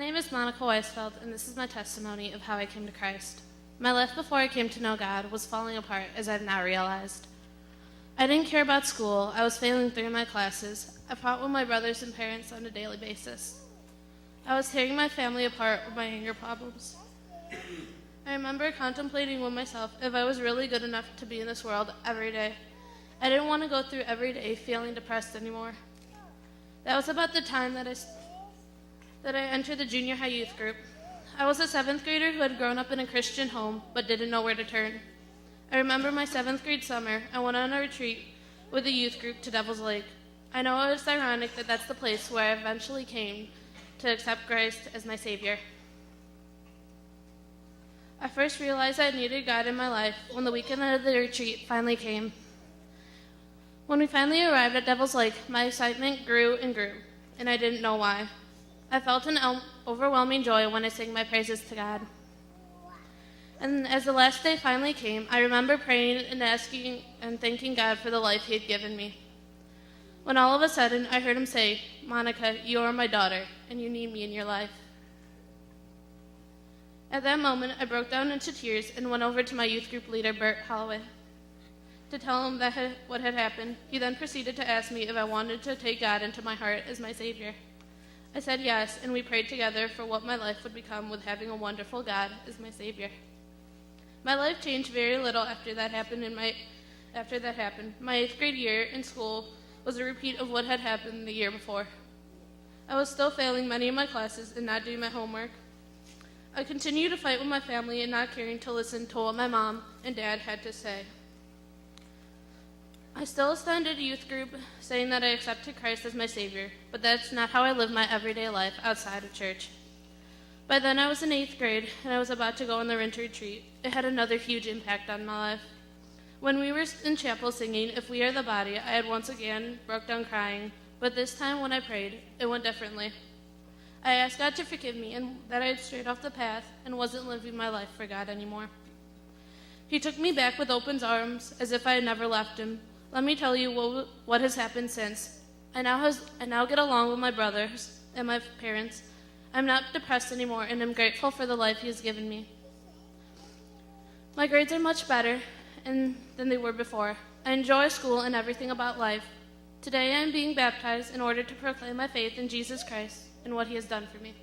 My name is Monica Weisfeld, and this is my testimony of how I came to Christ. My life before I came to know God was falling apart, as I've now realized. I didn't care about school. I was failing through my classes. I fought with my brothers and parents on a daily basis. I was tearing my family apart with my anger problems. I remember contemplating with myself if I was really good enough to be in this world every day. I didn't want to go through every day feeling depressed anymore. That was about the time that I entered the junior high youth group. I was a 7th grader who had grown up in a Christian home but didn't know where to turn. I remember my 7th grade summer. I went on a retreat with the youth group to Devil's Lake. I know it's ironic that that's the place where I eventually came to accept Christ as my Savior. I first realized I needed God in my life when the weekend of the retreat finally came. When we finally arrived at Devil's Lake, my excitement grew and grew, and I didn't know why. I felt an overwhelming joy when I sang my praises to God. And as the last day finally came, I remember praying and asking and thanking God for the life He had given me. When all of a sudden, I heard Him say, "Monica, you are my daughter, and you need me in your life." At that moment, I broke down into tears and went over to my youth group leader, Bert Holloway, to tell him what had happened. He then proceeded to ask me if I wanted to take God into my heart as my Savior. I said yes, and we prayed together for what my life would become with having a wonderful God as my Savior. My life changed very little after that happened. My 8th grade year in school was a repeat of what had happened the year before. I was still failing many of my classes and not doing my homework. I continued to fight with my family and not caring to listen to what my mom and dad had to say. I still attended a youth group saying that I accepted Christ as my Savior, but that's not how I lived my everyday life outside of church. By then I was in 8th grade, and I was about to go on the winter retreat. It had another huge impact on my life. When we were in chapel singing, "If We Are the Body," I had once again broke down crying, but this time when I prayed, it went differently. I asked God to forgive me and that I had strayed off the path and wasn't living my life for God anymore. He took me back with open arms as if I had never left Him. Let me tell you what has happened since. I now get along with my brothers and my parents. I'm not depressed anymore, and I'm grateful for the life He has given me. My grades are much better than they were before. I enjoy school and everything about life. Today I am being baptized in order to proclaim my faith in Jesus Christ and what He has done for me.